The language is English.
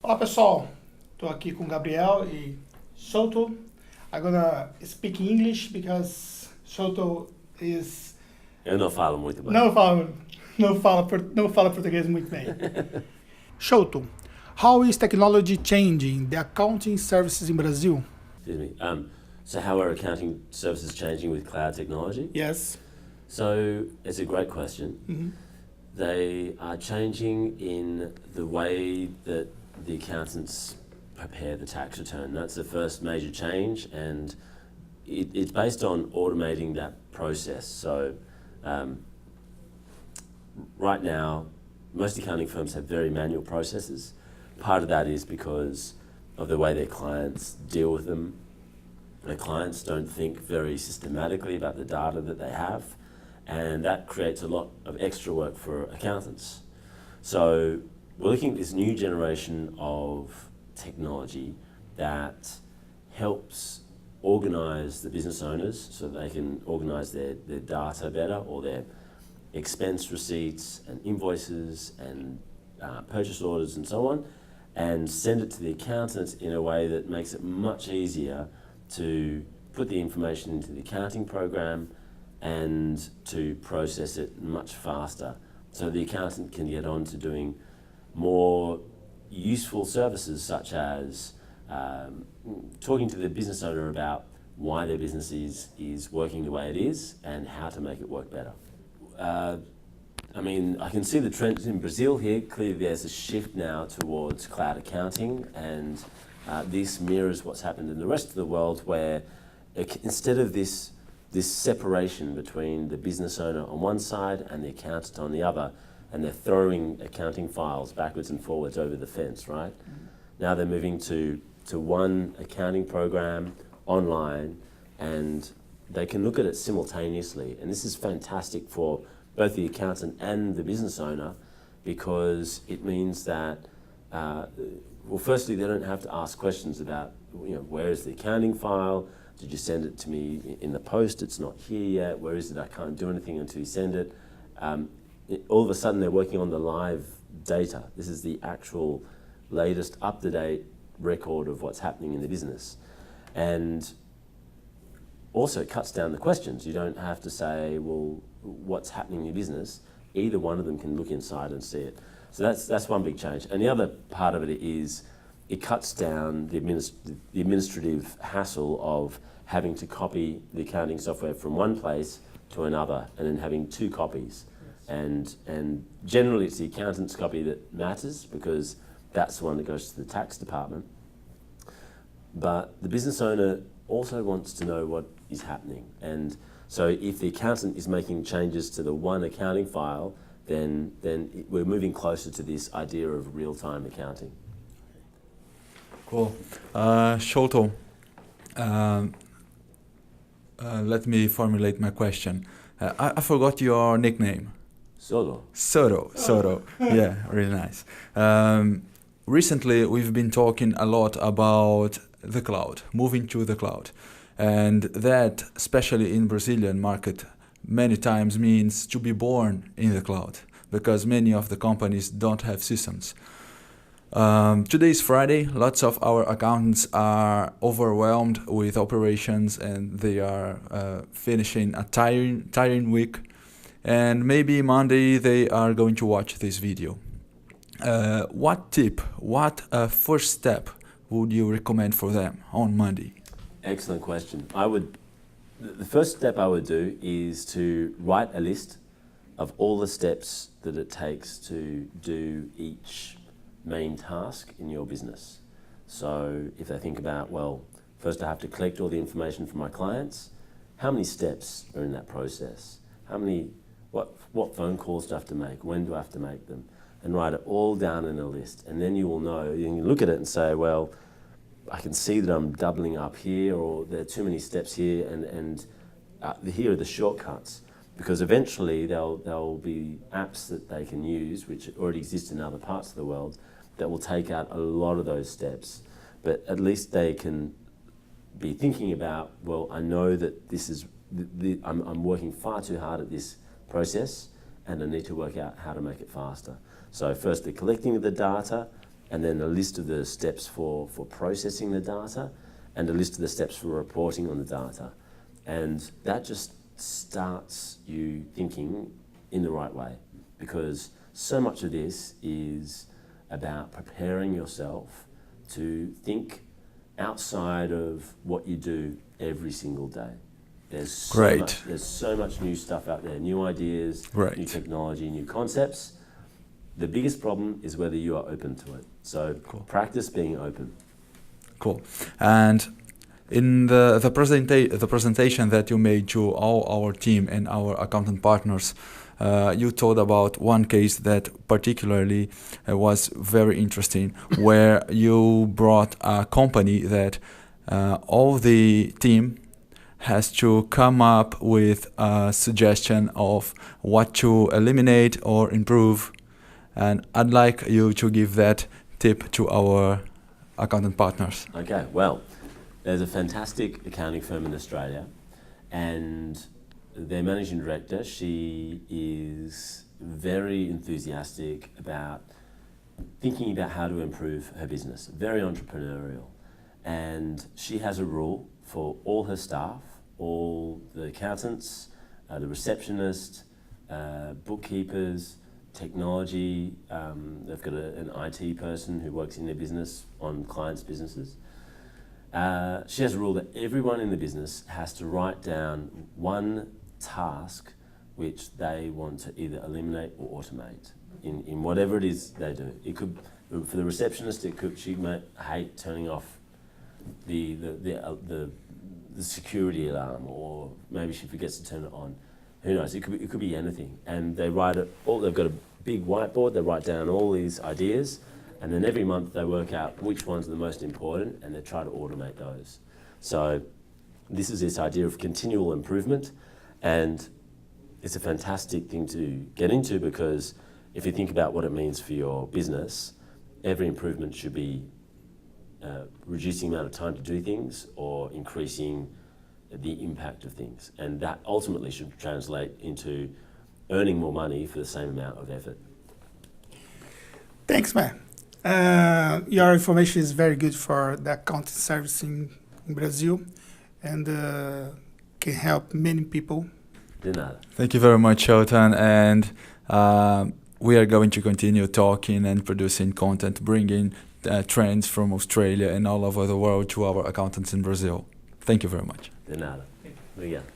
Olá pessoal, estou aqui com o Gabriel e Sholto. I'm gonna speak English because Sholto is... Eu não falo muito bem. Não fala português muito bem. Sholto, how is technology changing the accounting services in Brazil? Excuse me. So how are accounting services changing with cloud technology? Yes. So it's a great question. Mm-hmm. They are changing in the way that the accountants prepare the tax return. That's the first major change, and it's based on automating that process. So right now, most accounting firms have very manual processes. Part of that is because of the way their clients deal with them. Their clients don't think very systematically about the data that they have, and that creates a lot of extra work for accountants. So we're looking at this new generation of technology that helps organise the business owners so they can organise their data better, or their expense receipts and invoices and purchase orders and so on, and send it to the accountants in a way that makes it much easier to put the information into the accounting program and to process it much faster, so the accountant can get on to doing more useful services, such as talking to the business owner about why their business is working the way it is and how to make it work better. I can see the trends in Brazil here. Clearly there's a shift now towards cloud accounting, and this mirrors what's happened in the rest of the world, where instead of this separation between the business owner on one side and the accountant on the other, and they're throwing accounting files backwards and forwards over the fence, right? Mm-hmm. Now they're moving to one accounting program online, and they can look at it simultaneously. And this is fantastic for both the accountant and the business owner, because it means that, firstly, they don't have to ask questions about, where is the accounting file? Did you send it to me in the post? It's not here yet. Where is it? I can't do anything until you send it. All of a sudden they're working on the live data. This is the actual latest up-to-date record of what's happening in the business. And also it cuts down the questions. You don't have to say, well, what's happening in your business? Either one of them can look inside and see it. So that's one big change. And the other part of it is it cuts down the administrative hassle of having to copy the accounting software from one place to another and then having two copies. Yes. And generally it's the accountant's copy that matters, because that's the one that goes to the tax department. But the business owner also wants to know what is happening. And so if the accountant is making changes to the one accounting file, then we're moving closer to this idea of real-time accounting. Cool. Sholto, let me formulate my question. I forgot your nickname. Soto. Yeah, really nice. Recently, we've been talking a lot about the cloud, moving to the cloud. And that, especially in Brazilian market, many times means to be born in the cloud, because many of the companies don't have systems. Today is Friday. Lots of our accountants are overwhelmed with operations, and they are finishing a tiring week. And maybe Monday they are going to watch this video. What first step would you recommend for them on Monday? Excellent question. The first step I would do is to write a list of all the steps that it takes to do each main task in your business. So if they think about, first I have to collect all the information from my clients, how many steps are in that process? What phone calls do I have to make? When do I have to make them? And write it all down in a list. And then you will know, you can look at it and say, I can see that I'm doubling up here, or there are too many steps here, and here are the shortcuts. Because eventually there'll be apps that they can use, which already exist in other parts of the world, that will take out a lot of those steps. But at least they can be thinking about, I know that this is, I'm working far too hard at this process, and I need to work out how to make it faster. So first, the collecting of the data, and then a list of the steps for processing the data, and a list of the steps for reporting on the data. And that just starts you thinking in the right way, because so much of this is about preparing yourself to think outside of what you do every single day. There's so much new stuff out there, new ideas, new technology, new concepts. The biggest problem is whether you are open to it. So practice being open. Cool. And in the presentation that you made to all our team and our accountant partners, you told about one case that particularly was very interesting, where you brought a company that all the team has to come up with a suggestion of what to eliminate or improve. And I'd like you to give that tip to our accountant partners. Okay, well, there's a fantastic accounting firm in Australia, and their managing director, she is very enthusiastic about thinking about how to improve her business, very entrepreneurial. And she has a rule for all her staff, all the accountants, the receptionist, bookkeepers, technology. They've got an IT person who works in their business on clients' businesses. She has a rule that everyone in the business has to write down one task which they want to either eliminate or automate in whatever it is they do. It could, for the receptionist, she might hate turning off the security alarm, or maybe she forgets to turn it on. Who knows? It could be anything. And they write it all. They've got a big whiteboard. They write down all these ideas, and then every month they work out which ones are the most important, and they try to automate those. So this is this idea of continual improvement, and it's a fantastic thing to get into, because if you think about what it means for your business, every improvement should be reducing the amount of time to do things or increasing the impact of things. And that ultimately should translate into earning more money for the same amount of effort. Thanks, man. Your information is very good for the accounting service in Brazil, and can help many people. De nada. Thank you very much, Sholto. And we are going to continue talking and producing content, bringing trends from Australia and all over the world to our accountants in Brazil. Thank you very much. De nada. Obrigado.